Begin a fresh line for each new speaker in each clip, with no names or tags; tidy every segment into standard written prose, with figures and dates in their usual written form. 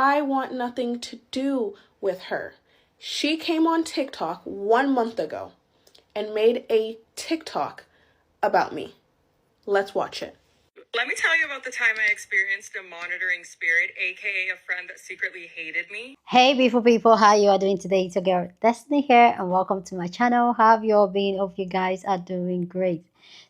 I want nothing to do with her. She came on TikTok 1 month ago and made a TikTok about me. Let's watch it.
Let me tell you about the time I experienced a monitoring spirit, aka a friend that secretly hated me.
Hey beautiful people, how you are doing today? It's your girl Destiny here and welcome to my channel. How have you all been? Hope you guys are doing great.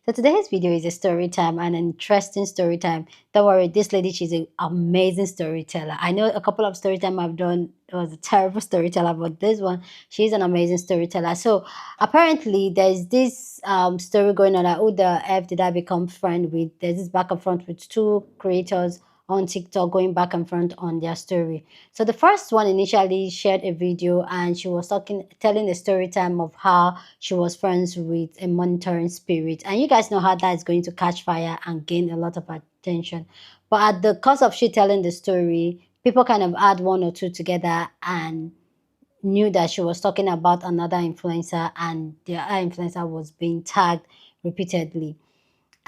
So today's video is a story time, an interesting story time. Don't worry, this lady, she's an amazing storyteller. I know a couple of story time I've done was a terrible storyteller, but this one, she's an amazing storyteller. So apparently there's this story going on, like who the F did I become friend with? There's this back and front with two creators on TikTok going back and front on their story. So the first one initially shared a video and she was telling the story time of how she was friends with a monitoring spirit. And you guys know how that is going to catch fire and gain a lot of attention. But at the course of she telling the story, people kind of add one or two together and knew that she was talking about another influencer, and the other influencer was being tagged repeatedly.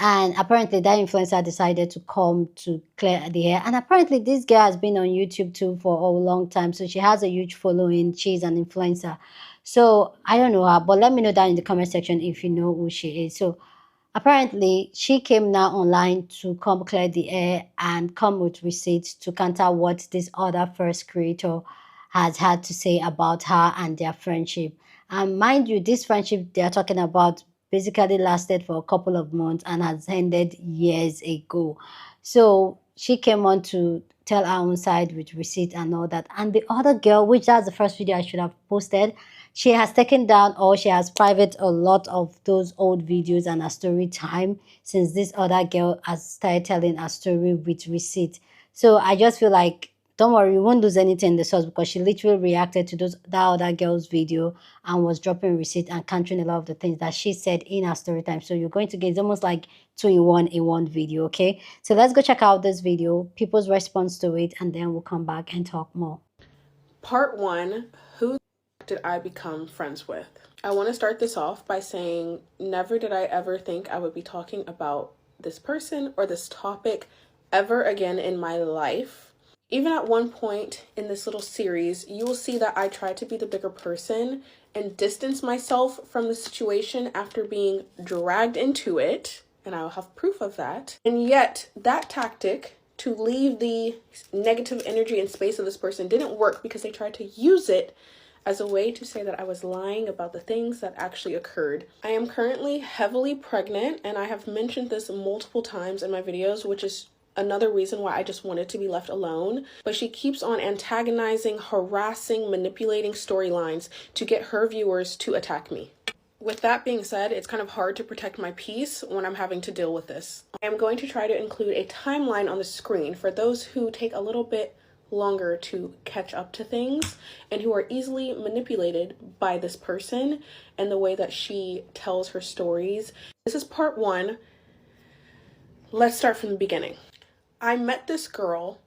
And apparently that influencer decided to come to clear the air. And apparently this girl has been on YouTube too for a long time. So she has a huge following. She's an influencer. So I don't know her, but let me know down in the comment section if you know who she is. So apparently she came now online to come clear the air and come with receipts to counter what this other first creator has had to say about her and their friendship. And mind you, this friendship they are talking about basically lasted for a couple of months and has ended years ago. So she came on to tell her own side with receipt and all that. And the other girl, which that's the first video I should have posted, she has taken down or she has private a lot of those old videos and her story time since this other girl has started telling her story with receipt. So I just feel like don't worry, you won't lose anything in the source because she literally reacted to that other girl's video and was dropping receipt and countering a lot of the things that she said in her story time. So you're going to get, it's almost like 2 in one video, okay? So let's go check out this video, people's response to it, and then we'll come back and talk more.
Part 1, who did I become friends with? I want to start this off by saying never did I ever think I would be talking about this person or this topic ever again in my life. Even at one point in this little series, you will see that I tried to be the bigger person and distance myself from the situation after being dragged into it, and I will have proof of that. And yet, that tactic to leave the negative energy and space of this person didn't work because they tried to use it as a way to say that I was lying about the things that actually occurred. I am currently heavily pregnant, and I have mentioned this multiple times in my videos, which is another reason why I just wanted to be left alone. But she keeps on antagonizing, harassing, manipulating storylines to get her viewers to attack me. With that being said, it's kind of hard to protect my peace when I'm having to deal with this. I am going to try to include a timeline on the screen for those who take a little bit longer to catch up to things and who are easily manipulated by this person and the way that she tells her stories. This is part 1. Let's start from the beginning. I met this girl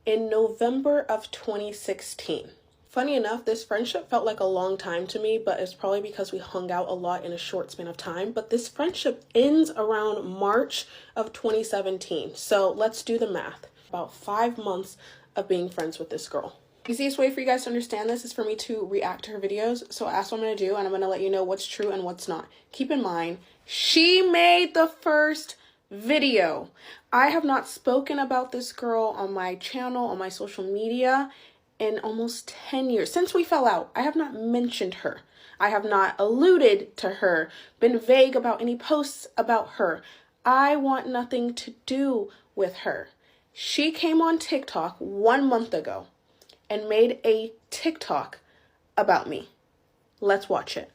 in November of 2016. Funny enough, this friendship felt like a long time to me, but it's probably because we hung out a lot in a short span of time. But this friendship ends around March of 2017. So let's do the math. About 5 months of being friends with this girl. The easiest way for you guys to understand this is for me to react to her videos. So that's what I'm going to do, and I'm going to let you know what's true and what's not. Keep in mind, she made the first video. I have not spoken about this girl on my channel, on my social media in almost 10 years. Since we fell out, I have not mentioned her. I have not alluded to her, been vague about any posts about her. I want nothing to do with her. She came on TikTok 1 month ago and made a TikTok about me. Let's watch it.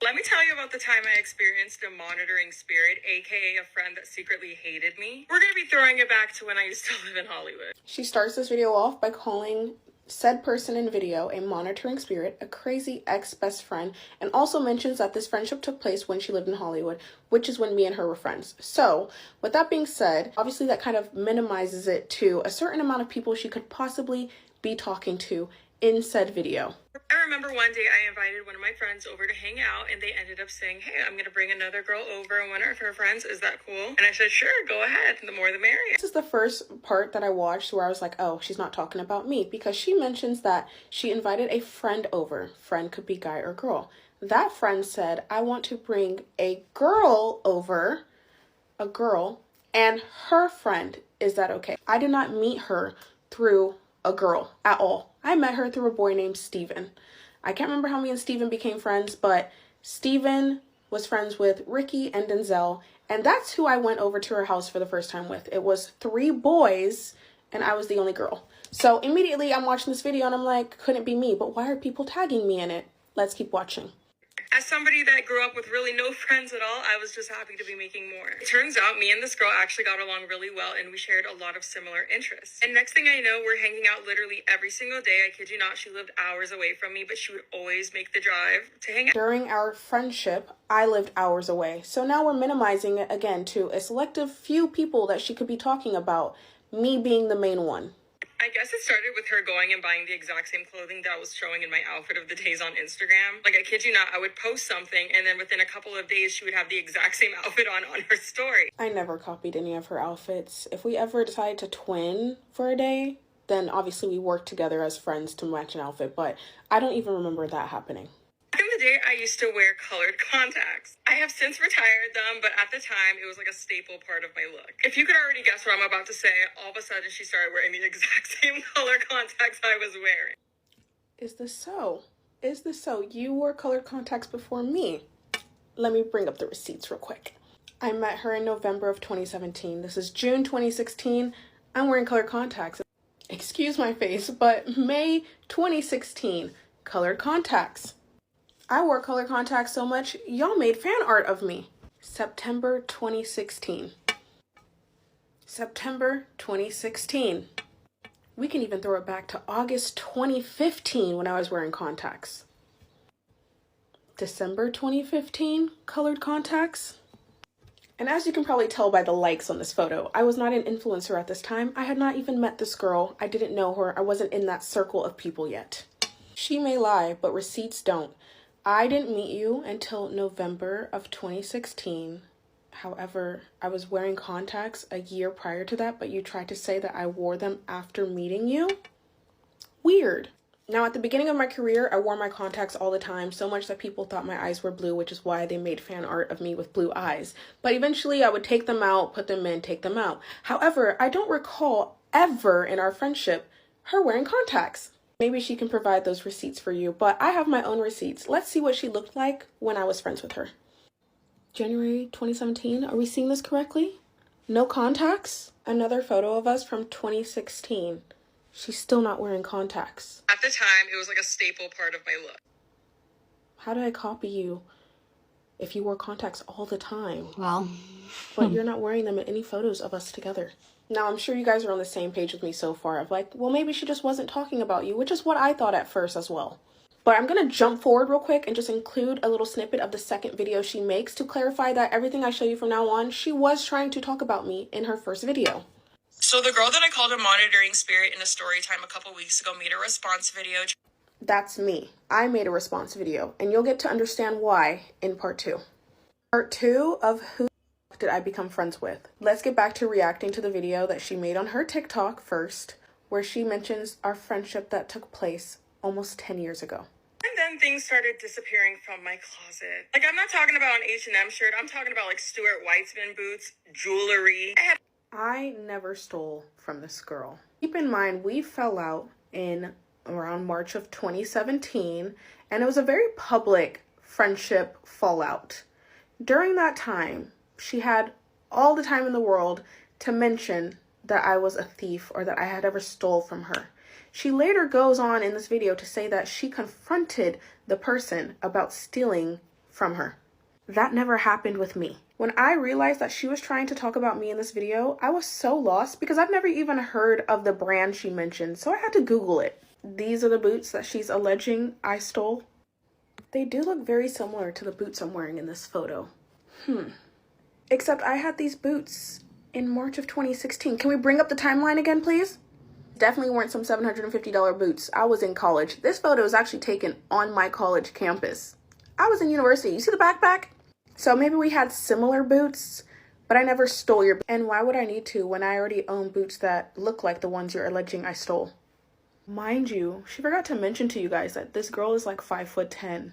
Let me tell you about the time I experienced a monitoring spirit, aka a friend that secretly hated me. We're going to be throwing it back to when I used to live in Hollywood.
She starts this video off by calling said person in video a monitoring spirit, a crazy ex-best friend, and also mentions that this friendship took place when she lived in Hollywood, which is when me and her were friends. So, with that being said, obviously that kind of minimizes it to a certain amount of people she could possibly be talking to in said video.
I remember one day I invited one of my friends over to hang out, and they ended up saying, hey, I'm going to bring another girl over, one of her friends. Is that cool? And I said, sure, go ahead. The more the merrier.
This is the first part that I watched where I was like, oh, she's not talking about me, because she mentions that she invited a friend over. Friend could be guy or girl. That friend said, I want to bring a girl over, a girl, and her friend. Is that okay? I did not meet her through a girl at all. I met her through a boy named Steven. I can't remember how me and Steven became friends, but Steven was friends with Ricky and Denzel, and that's who I went over to her house for the first time with. It was 3 boys, and I was the only girl. So immediately I'm watching this video and I'm like, couldn't be me, but why are people tagging me in it? Let's keep watching.
As somebody that grew up with really no friends at all, I was just happy to be making more. It turns out me and this girl actually got along really well, and we shared a lot of similar interests. And next thing I know, we're hanging out literally every single day. I kid you not, she lived hours away from me, but she would always make the drive to hang out.
During our friendship, I lived hours away. So now we're minimizing it again to a selective few people that she could be talking about, me being the main one.
I guess it started with her going and buying the exact same clothing that I was showing in my outfit of the days on Instagram. Like, I kid you not, I would post something, and then within a couple of days, she would have the exact same outfit on her story.
I never copied any of her outfits. If we ever decided to twin for a day, then obviously we worked together as friends to match an outfit, but I don't even remember that happening.
Back in the day, I used to wear colored contacts. I have since retired them, but at the time, it was like a staple part of my look. If you could already guess what I'm about to say, all of a sudden she started wearing the exact same color contacts I was wearing.
Is this so? Is this so? You wore colored contacts before me. Let me bring up the receipts real quick. I met her in November of 2017. This is June 2016. I'm wearing colored contacts. Excuse my face, but May 2016, colored contacts. I wore colored contacts so much, y'all made fan art of me. September 2016. September 2016. We can even throw it back to August 2015 when I was wearing contacts. December 2015, colored contacts. And as you can probably tell by the likes on this photo, I was not an influencer at this time. I had not even met this girl. I didn't know her. I wasn't in that circle of people yet. She may lie, but receipts don't. I didn't meet you until November of 2016. However, I was wearing contacts a year prior to that, but you tried to say that I wore them after meeting you? Weird. Now, at the beginning of my career, I wore my contacts all the time, so much that people thought my eyes were blue, which is why they made fan art of me with blue eyes. But eventually, I would take them out, put them in, take them out. However, I don't recall ever in our friendship her wearing contacts. Maybe she can provide those receipts for you, but I have my own receipts. Let's see what she looked like when I was friends with her. January 2017, are we seeing this correctly? No contacts? Another photo of us from 2016. She's still not wearing contacts.
At the time, it was like a staple part of my look.
How did I copy you if you wore contacts all the time?
Well,
But you're not wearing them in any photos of us together. Now, I'm sure you guys are on the same page with me so far of like, well, maybe she just wasn't talking about you, which is what I thought at first as well. But I'm going to jump forward real quick and just include a little snippet of the second video she makes to clarify that everything I show you from now on, she was trying to talk about me in her first video.
So the girl that I called a monitoring spirit in a story time a couple weeks ago made a response video.
That's me. I made a response video, and you'll get to understand why in part 2. Part 2 of who did I become friends with. Let's get back to reacting to the video that she made on her TikTok first, where she mentions our friendship that took place almost 10 years ago.
And then things started disappearing from my closet. Like, I'm not talking about an H&M shirt. I'm talking about like Stuart Weitzman boots, jewelry.
I never stole from this girl. Keep in mind, we fell out in around March of 2017, and it was a very public friendship fallout. During that time, she had all the time in the world to mention that I was a thief or that I had ever stole from her. She later goes on in this video to say that she confronted the person about stealing from her. That never happened with me. When I realized that she was trying to talk about me in this video, I was so lost because I've never even heard of the brand she mentioned, so I had to Google it. These are the boots that she's alleging I stole. They do look very similar to the boots I'm wearing in this photo. Except I had these boots in March of 2016. Can we bring up the timeline again, please? Definitely weren't some $750 boots. I was in college. This photo was actually taken on my college campus. I was in university. You see the backpack? So maybe we had similar boots, but I never stole your boots. And why would I need to when I already own boots that look like the ones you're alleging I stole? Mind you, she forgot to mention to you guys that this girl is like 5'10".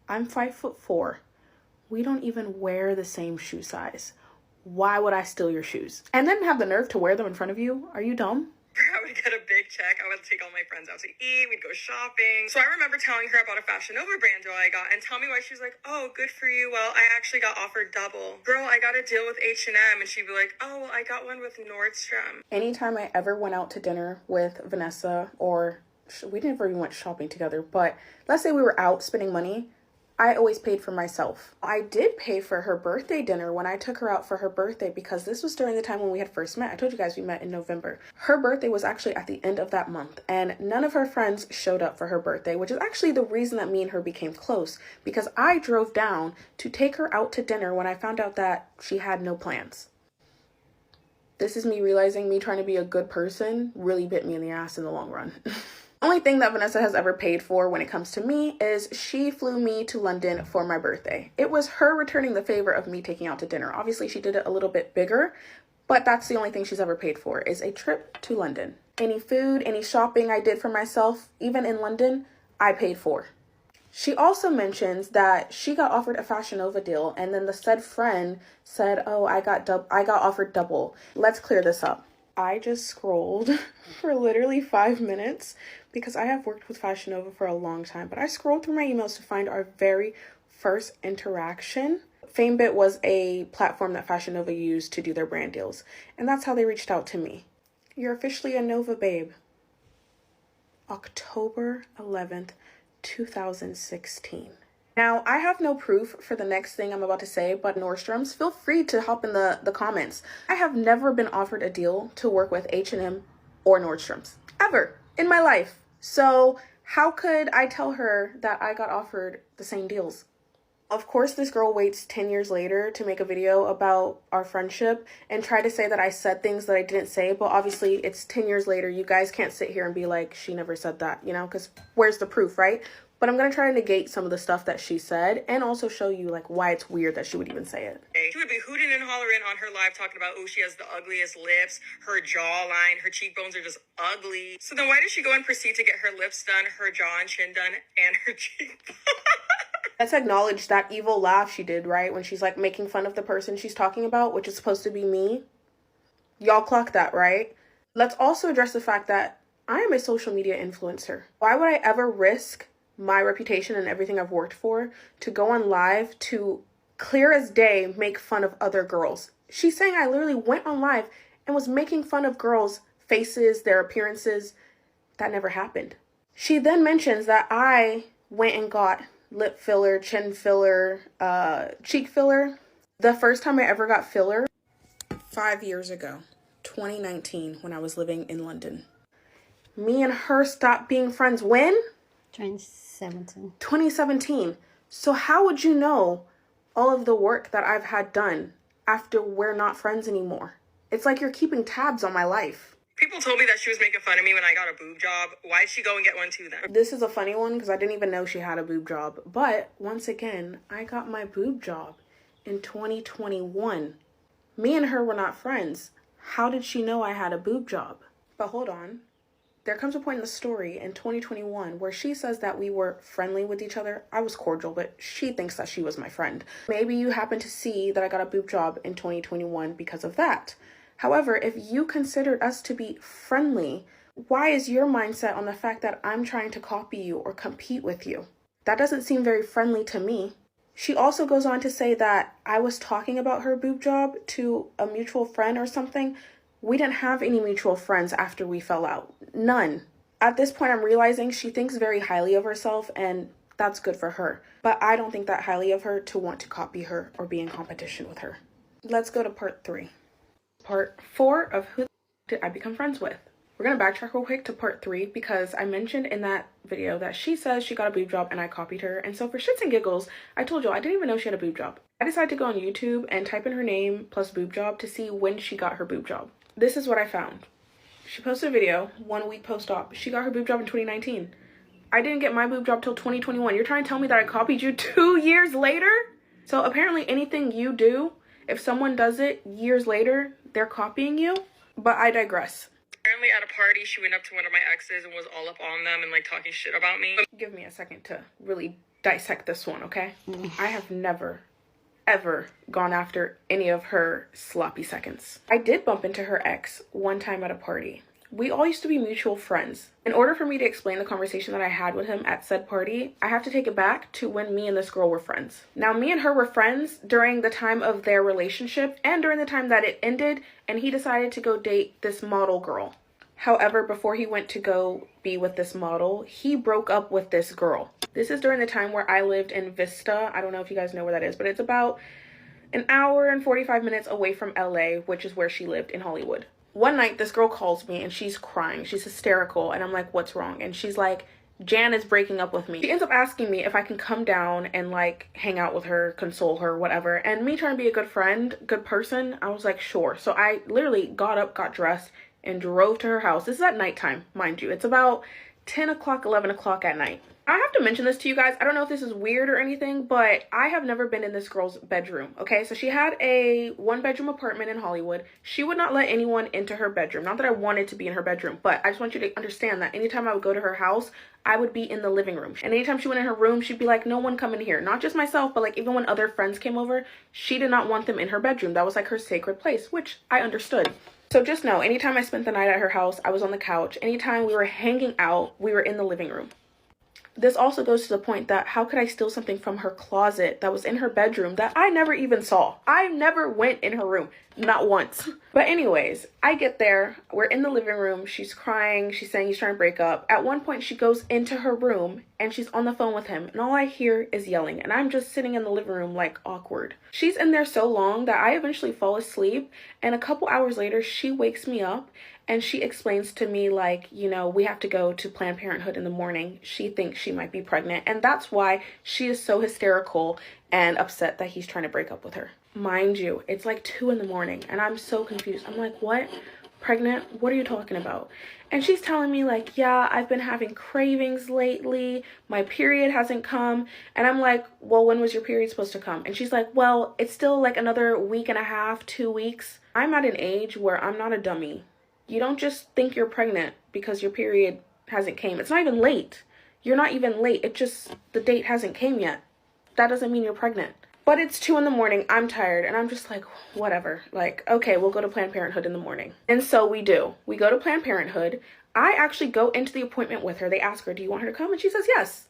I'm 5'4". We don't even wear the same shoe size. Why would I steal your shoes? And then have the nerve to wear them in front of you? Are you dumb?
I would get a big check. I would take all my friends out to eat. We'd go shopping. So I remember telling her about a Fashion Nova brand deal I got and tell me why. She was like, oh, good for you. Well, I actually got offered double. Girl, I got a deal with H&M. And she'd be like, oh, well, I got one with Nordstrom.
Anytime I ever went out to dinner with Vanessa, or we never even went shopping together, but let's say we were out spending money, I always paid for myself. I did pay for her birthday dinner when I took her out for her birthday, because this was during the time when we had first met. I told you guys we met in November. Her birthday was actually at the end of that month, and none of her friends showed up for her birthday, which is actually the reason that me and her became close, because I drove down to take her out to dinner when I found out that she had no plans. This is me realizing me trying to be a good person really bit me in the ass in the long run. Only thing that Vanessa has ever paid for when it comes to me is she flew me to London for my birthday. It was her returning the favor of me taking out to dinner. Obviously, she did it a little bit bigger, but that's the only thing she's ever paid for, is a trip to London. Any food, any shopping I did for myself, even in London, I paid for. She also mentions that she got offered a Fashion Nova deal, and then the said friend said, oh, I got offered double. Let's clear this up. I just scrolled for literally 5 minutes because I have worked with Fashion Nova for a long time, but I scrolled through my emails to find our very first interaction. FameBit was a platform that Fashion Nova used to do their brand deals, and that's how they reached out to me. You're officially a Nova babe. October 11th, 2016. Now, I have no proof for the next thing I'm about to say, but Nordstrom's, feel free to hop in the comments. I have never been offered a deal to work with H&M or Nordstrom's, ever, in my life. So how could I tell her that I got offered the same deals? Of course, this girl waits 10 years later to make a video about our friendship and try to say that I said things that I didn't say, but obviously it's 10 years later. You guys can't sit here and be like, she never said that, you know, because where's the proof, right? But I'm going to try to negate some of the stuff that she said and also show you like why it's weird that she would even say it.
She would be hooting and hollering on her live talking about, oh, she has the ugliest lips, her jawline, her cheekbones are just ugly. So then why does she go and proceed to get her lips done, her jaw and chin done, and her cheekbones?
Let's acknowledge that evil laugh she did, right? When she's like making fun of the person she's talking about, which is supposed to be me. Y'all clock that, right? Let's also address the fact that I am a social media influencer. Why would I ever risk my reputation and everything I've worked for to go on live to clear as day make fun of other girls? She's saying I literally went on live and was making fun of girls' faces, their appearances. That never happened. She then mentions that I went and got lip filler, chin filler, cheek filler. The first time I ever got filler, 5 years ago, 2019, when I was living in London. Me and her stopped being friends when?
2017.
2017. So how would you know all of the work that I've had done after we're not friends anymore? It's like you're keeping tabs on my life.
People told me that she was making fun of me when I got a boob job. Why'd she go and get one too then?
This is a funny one because I didn't even know she had a boob job. But once again, I got my boob job in 2021. Me and her were not friends. How did she know I had a boob job? But hold on. There comes a point in the story in 2021 where she says that we were friendly with each other. I was cordial, but she thinks that she was my friend. Maybe you happen to see that I got a boob job in 2021 because of that. However, if you considered us to be friendly, why is your mindset on the fact that I'm trying to copy you or compete with you? That doesn't seem very friendly to me. She also goes on to say that I was talking about her boob job to a mutual friend or something. We didn't have any mutual friends after we fell out. None. At this point, I'm realizing she thinks very highly of herself, and that's good for her. But I don't think that highly of her to want to copy her or be in competition with her. Let's go to part 3. Part 4 of who did I become friends with. We're going to backtrack real quick to part 3 because I mentioned in that video that she says she got a boob job and I copied her. And so for shits and giggles, I told you I didn't even know she had a boob job. I decided to go on YouTube and type in her name plus boob job to see when she got her boob job. This is what I found. She posted a video 1 week post-op. She got her boob job in 2019. I didn't get my boob job till 2021. You're trying to tell me that I copied you 2 years later? So apparently anything you do, if someone does it years later, they're copying you. But I digress.
Apparently at a party, she went up to one of my exes and was all up on them and like talking shit about me.
Give me a second to really dissect this one, okay? I have never, ever gone after any of her sloppy seconds. I did bump into her ex one time at a party. We all used to be mutual friends. In order for me to explain the conversation that I had with him at said party, I have to take it back to when me and this girl were friends. Now, me and her were friends during the time of their relationship and during the time that it ended, and he decided to go date this model girl. However, before he went to go be with this model, he broke up with this girl. This is during the time where I lived in Vista. I don't know if you guys know where that is, but it's about an hour and 45 minutes away from LA, which is where she lived in Hollywood. One night, this girl calls me and she's crying. She's hysterical. And I'm like, what's wrong? And she's like, Jan is breaking up with me. She ends up asking me if I can come down and like hang out with her, console her, whatever. And me trying to be a good friend, good person, I was like, sure. So I literally got up, got dressed, and drove to her house. This is at nighttime, mind you. It's about 10 o'clock, 11 o'clock at night. I have to mention this to you guys. I don't know if this is weird or anything, but I have never been in this girl's bedroom, okay? So she had a 1-bedroom apartment in Hollywood. She would not let anyone into her bedroom. Not that I wanted to be in her bedroom, but I just want you to understand that anytime I would go to her house, I would be in the living room. And anytime she went in her room, she'd be like, no one come in here. Not just myself, but like even when other friends came over, she did not want them in her bedroom. That was like her sacred place, which I understood. So just know, anytime I spent the night at her house, I was on the couch. Anytime we were hanging out, we were in the living room. This also goes to the point that how could I steal something from her closet that was in her bedroom that I never even saw? I never went in her room, not once. But anyways, I get there, we're in the living room, she's crying, she's saying he's trying to break up. At one point she goes into her room and she's on the phone with him and all I hear is yelling and I'm just sitting in the living room like awkward. She's in there so long that I eventually fall asleep and a couple hours later she wakes me up and she explains to me like, you know, we have to go to Planned Parenthood in the morning. She thinks she might be pregnant. And that's why she is so hysterical and upset that he's trying to break up with her. Mind you, it's like 2 in the morning and I'm so confused. I'm like, what? Pregnant? What are you talking about? And she's telling me like, yeah, I've been having cravings lately. My period hasn't come. And I'm like, well, when was your period supposed to come? And she's like, well, it's still like another week and a half, 2 weeks. I'm at an age where I'm not a dummy. You don't just think you're pregnant because your period hasn't came. It's not even late. You're not even late. It just, the date hasn't came yet. That doesn't mean you're pregnant. But it's 2 in the morning. I'm tired. And I'm just like, whatever. Like, okay, we'll go to Planned Parenthood in the morning. And so we do. We go to Planned Parenthood. I actually go into the appointment with her. They ask her, do you want her to come? And she says, yes.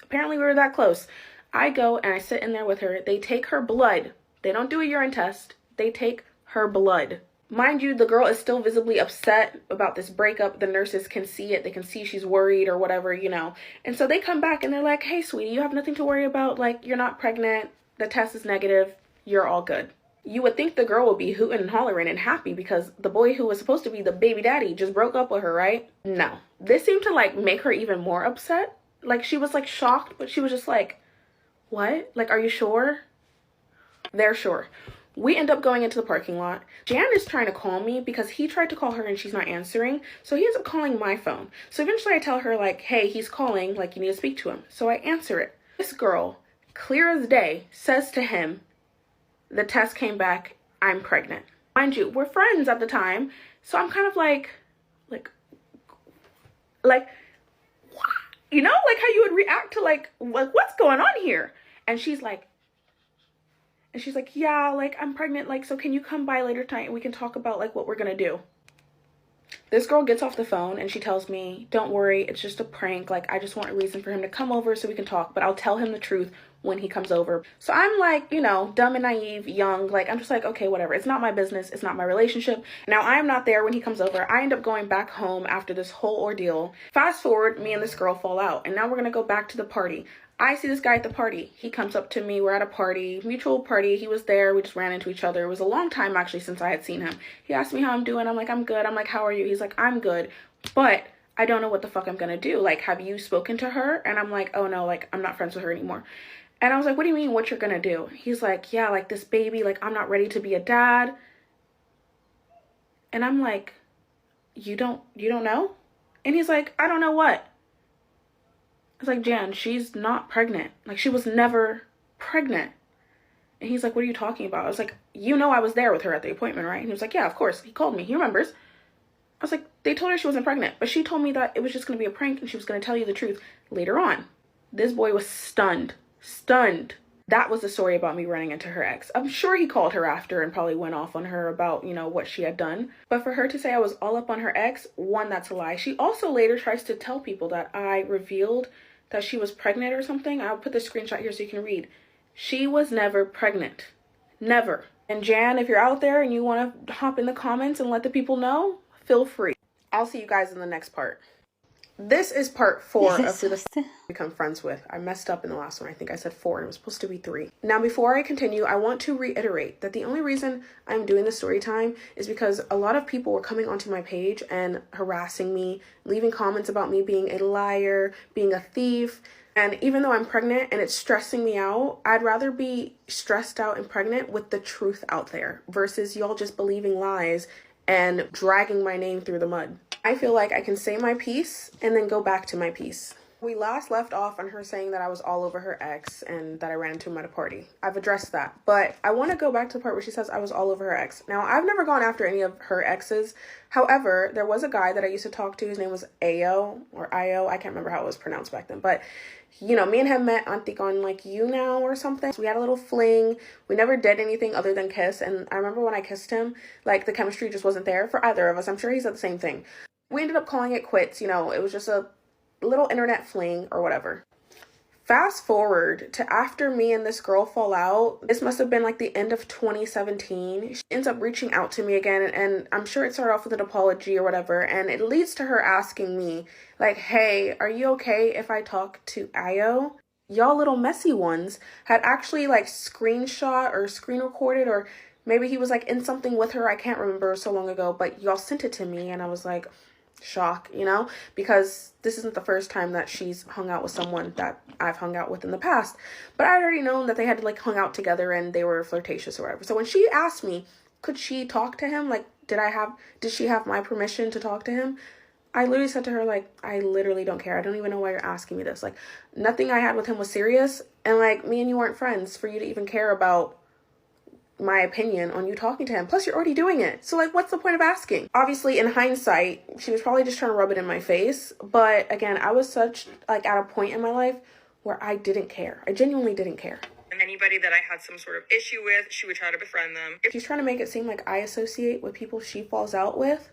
Apparently we were that close. I go and I sit in there with her. They take her blood. They don't do a urine test. They take her blood. Mind you, the girl is still visibly upset about this breakup. The nurses can see it. They can see she's worried or whatever, you know. And so they come back and they're like, hey, sweetie, you have nothing to worry about. Like, you're not pregnant. The test is negative. You're all good. You would think the girl would be hooting and hollering and happy because the boy who was supposed to be the baby daddy just broke up with her, right? No. This seemed to, like, make her even more upset. Like, she was, like, shocked, but she was just like, what? Like, are you sure? They're sure. We end up going into the parking lot. Jan is trying to call me because he tried to call her and she's not answering. So he ends up calling my phone. So eventually I tell her like, hey, he's calling, like you need to speak to him. So I answer it. This girl, clear as day, says to him, the test came back, I'm pregnant. Mind you, we're friends at the time. So I'm kind of like, you know, like how you would react to like what's going on here? And she's like, yeah, like, I'm pregnant, like, so can you come by later tonight and we can talk about, like, what we're gonna do? This girl gets off the phone and she tells me, don't worry, it's just a prank. Like, I just want a reason for him to come over so we can talk, but I'll tell him the truth when he comes over. So I'm like, you know, dumb and naive, young, like, I'm just like, okay, whatever. It's not my business. It's not my relationship. Now, I am not there when he comes over. I end up going back home after this whole ordeal. Fast forward, me and this girl fall out, and now we're gonna go back to the party. I see this guy at the party. He comes up to me. We're at a party, mutual party. He was there. We just ran into each other. It was a long time actually since I had seen him. He asked me how I'm doing. I'm like, I'm good. I'm like, how are you? He's like, I'm good, but I don't know what the fuck I'm gonna do. Like, have you spoken to her? And I'm like, oh no, like, I'm not friends with her anymore. And I was like, what do you mean what you're gonna do? He's like, yeah, like this baby, like I'm not ready to be a dad. And I'm like, you don't know? And he's like, I don't know what. I was like, Jan, she's not pregnant. Like, she was never pregnant. And he's like, what are you talking about? I was like, you know I was there with her at the appointment, right? And he was like, yeah, of course. He called me. He remembers. I was like, they told her she wasn't pregnant, but she told me that it was just going to be a prank and she was going to tell you the truth later on. This boy was stunned. Stunned. That was the story about me running into her ex. I'm sure he called her after and probably went off on her about, you know, what she had done. But for her to say I was all up on her ex, one, that's a lie. She also later tries to tell people that I revealed that she was pregnant or something. I'll put the screenshot here so you can read. She was never pregnant. Never. And Jan, if you're out there and you want to hop in the comments and let the people know, feel free. I'll see you guys in the next part. This is part 4 of who the become friends with. I messed up in the last one. I think I said 4 and it was supposed to be 3. Now, before I continue, I want to reiterate that the only reason I'm doing the story time is because a lot of people were coming onto my page and harassing me, leaving comments about me being a liar, being a thief. And even though I'm pregnant and it's stressing me out, I'd rather be stressed out and pregnant with the truth out there versus y'all just believing lies and dragging my name through the mud. I feel like I can say my piece and then go back to my piece. We last left off on her saying that I was all over her ex and that I ran into him at a party. I've addressed that, but I want to go back to the part where she says I was all over her ex. Now, I've never gone after any of her exes. However, there was a guy that I used to talk to. His name was Ayo or Io. I can't remember how it was pronounced back then, but you know, me and him met, I think, on like You Now or something. So we had a little fling. We never did anything other than kiss. And I remember when I kissed him, like the chemistry just wasn't there for either of us. I'm sure he said the same thing. We ended up calling it quits. You know, it was just a little internet fling or whatever. Fast forward to after me and this girl fall out. This must have been like the end of 2017. She ends up reaching out to me again, and I'm sure it started off with an apology or whatever, and it leads to her asking me like, hey, are you okay if I talk to Ayo? Y'all little messy ones had actually like screenshot or screen recorded, or maybe he was like in something with her. I can't remember, so long ago, but y'all sent it to me and I was like, shock, you know, because this isn't the first time that she's hung out with someone that I've hung out with in the past, but I already known that they had like hung out together and they were flirtatious or whatever. So when she asked me, could she talk to him? Like, did she have my permission to talk to him? I literally said to her, like, I literally don't care. I don't even know why you're asking me this. Like, nothing I had with him was serious. And like, me and you weren't friends for you to even care about my opinion on you talking to him. Plus, you're already doing it. So like, what's the point of asking? Obviously, in hindsight, she was probably just trying to rub it in my face. But again, I was such like at a point in my life where I didn't care. I genuinely didn't care.
Anybody that I had some sort of issue with, she would try to befriend them.
She's trying to make it seem like I associate with people she falls out with.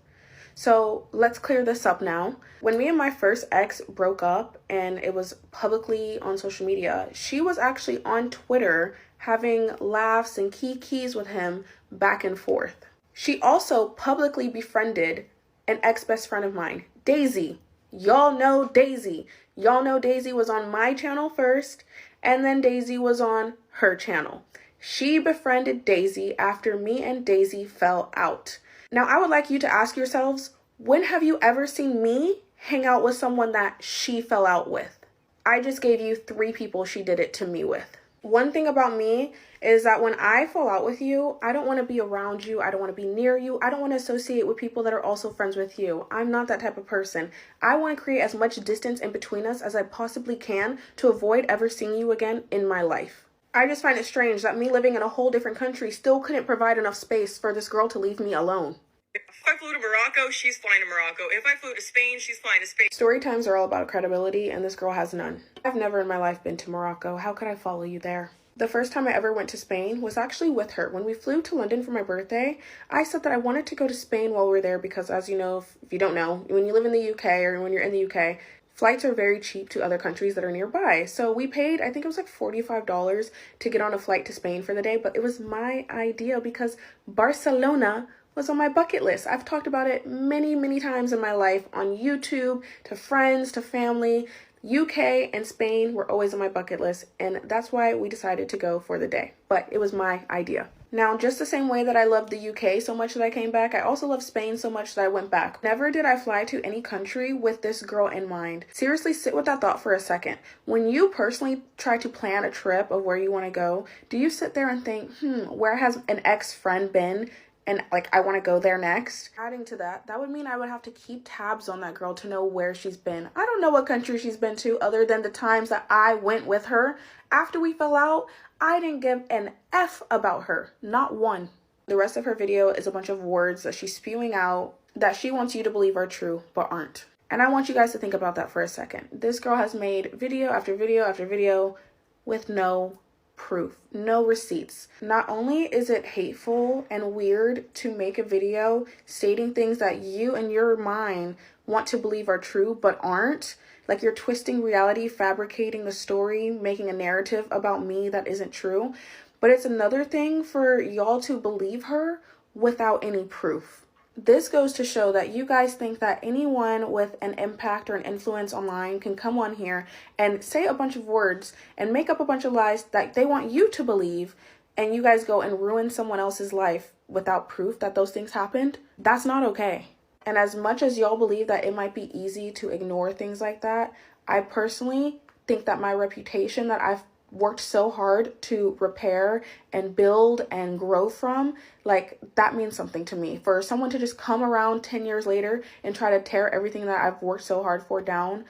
So let's clear this up now. When me and my first ex broke up and it was publicly on social media, she was actually on Twitter having laughs and kikis with him back and forth. She also publicly befriended an ex-best friend of mine, Daisy. Y'all know Daisy. Y'all know Daisy was on my channel first, and then Daisy was on her channel. She befriended Daisy after me and Daisy fell out. Now, I would like you to ask yourselves, when have you ever seen me hang out with someone that she fell out with? I just gave you 3 people she did it to me with. One thing about me is that when I fall out with you, I don't want to be around you. I don't want to be near you. I don't want to associate with people that are also friends with you. I'm not that type of person. I want to create as much distance in between us as I possibly can to avoid ever seeing you again in my life. I just find it strange that me living in a whole different country still couldn't provide enough space for this girl to leave me alone.
If I flew to Morocco, she's flying to Morocco. If I flew to Spain, she's flying to Spain.
Story times are all about credibility, and this girl has none. I've never in my life been to Morocco. How could I follow you there? The first time I ever went to Spain was actually with her. When we flew to London for my birthday, I said that I wanted to go to Spain while we were there because, as you know, if you don't know, when you live in the UK or when you're in the UK, flights are very cheap to other countries that are nearby. So we paid, I think it was like $45 to get on a flight to Spain for the day, but it was my idea because Barcelona was on my bucket list. I've talked about it many, many times in my life on YouTube, to friends, to family. UK and Spain were always on my bucket list, and that's why we decided to go for the day. But it was my idea. Now, just the same way that I loved the UK so much that I came back, I also love Spain so much that I went back. Never did I fly to any country with this girl in mind. Seriously, sit with that thought for a second. When you personally try to plan a trip of where you want to go, do you sit there and think, where has an ex-friend been? and like I want to go there next. Adding to that, that would mean I would have to keep tabs on that girl to know where she's been. I don't know what country she's been to other than the times that I went with her. After we fell out, I didn't give an F about her, not one. The rest of her video is a bunch of words that she's spewing out that she wants you to believe are true but aren't. And I want you guys to think about that for a second. This girl has made video after video after video with no proof, no receipts. Not only is it hateful and weird to make a video stating things that you in your mind want to believe are true but aren't, like you're twisting reality, fabricating a story, making a narrative about me that isn't true, but it's another thing for y'all to believe her without any proof. This goes to show that you guys think that anyone with an impact or an influence online can come on here and say a bunch of words and make up a bunch of lies that they want you to believe, and you guys go and ruin someone else's life without proof that those things happened. That's not okay. And as much as y'all believe that it might be easy to ignore things like that, I personally think that my reputation that I've worked so hard to repair and build and grow from, like that means something to me. For someone to just come around 10 years later and try to tear everything that I've worked so hard for down,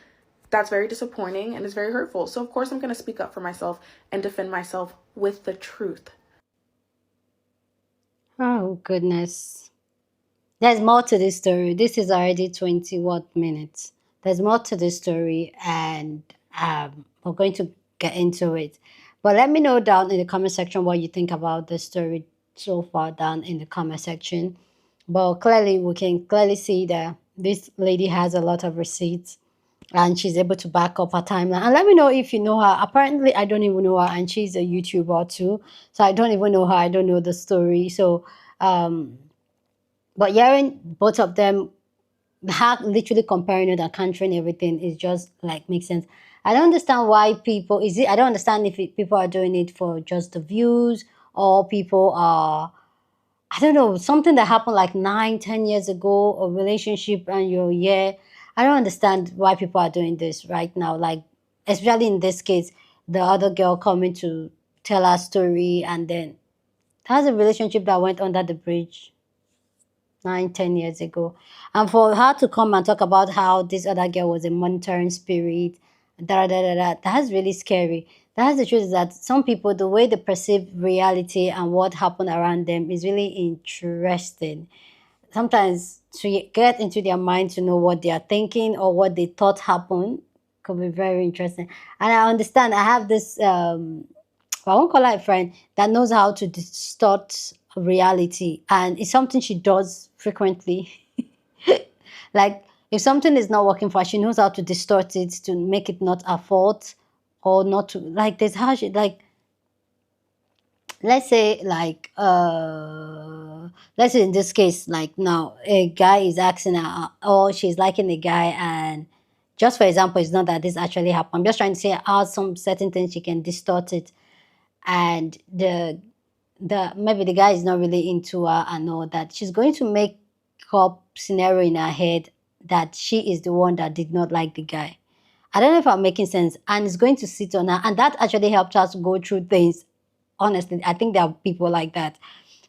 that's very disappointing and it's very hurtful. So of course I'm going to speak up for myself and defend myself with the truth.
Oh, goodness. There's more to this story. This is already 20 what minutes. There's more to this story, and we're going to get into it. But let me know down in the comment section what you think about the story so far down in the comment section. But clearly, we can clearly see that this lady has a lot of receipts and she's able to back up her timeline. And let me know if you know her. Apparently, I don't even know her, and she's a YouTuber too. So I don't even know her. I don't know the story. So, but hearing both of them literally comparing it and country and everything is just like makes sense. I don't understand why people is it. I don't understand if people are doing it for just the views, or people are, I don't know, something that happened like 9, 10 years ago, a relationship, and you're, yeah. I don't understand why people are doing this right now. Like, especially in this case, the other girl coming to tell her story, and then that's a relationship that went under the bridge 9, 10 years ago. And for her to come and talk about how this other girl was a monitoring spirit, that's really scary. That's the truth, is that some people, the way they perceive reality and what happened around them is really interesting. Sometimes to get into their mind to know what they are thinking or what they thought happened could be very interesting. And I understand, I have this I won't call her a friend, that knows how to distort reality, and it's something she does frequently. Like, if something is not working for her, she knows how to distort it to make it not her fault, or not to, like, there's how she, like, let's say, like, let's say in this case, like, now a guy is asking her, or she's liking a guy, and just for example, it's not that this actually happened, I'm just trying to say how some certain things she can distort it, and the maybe the guy is not really into her and all that, she's going to make up scenario in her head that she is the one that did not like the guy. I don't know if I'm making sense, and it's going to sit on her, and that actually helped us go through things. Honestly, I think there are people like that.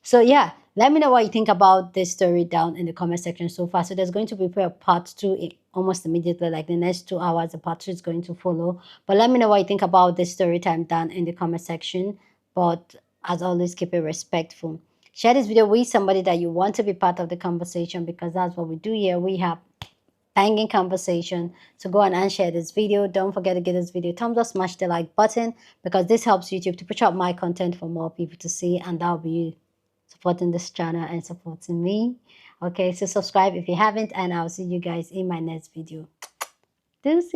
So yeah, let me know what you think about this story down in the comment section so far. So there's going to be a part 2 almost immediately, like the next 2 hours, the part 2 is going to follow. But let me know what you think about this story time down in the comment section. But as always, keep it respectful. Share this video with somebody that you want to be part of the conversation, because that's what we do here. We have banging conversation. So go on and share this video. Don't forget to give this video a thumbs up, smash the like button, because this helps YouTube to push out my content for more people to see, and that'll be you supporting this channel and supporting me. Okay, so subscribe if you haven't, and I'll see you guys in my next video. Deuces.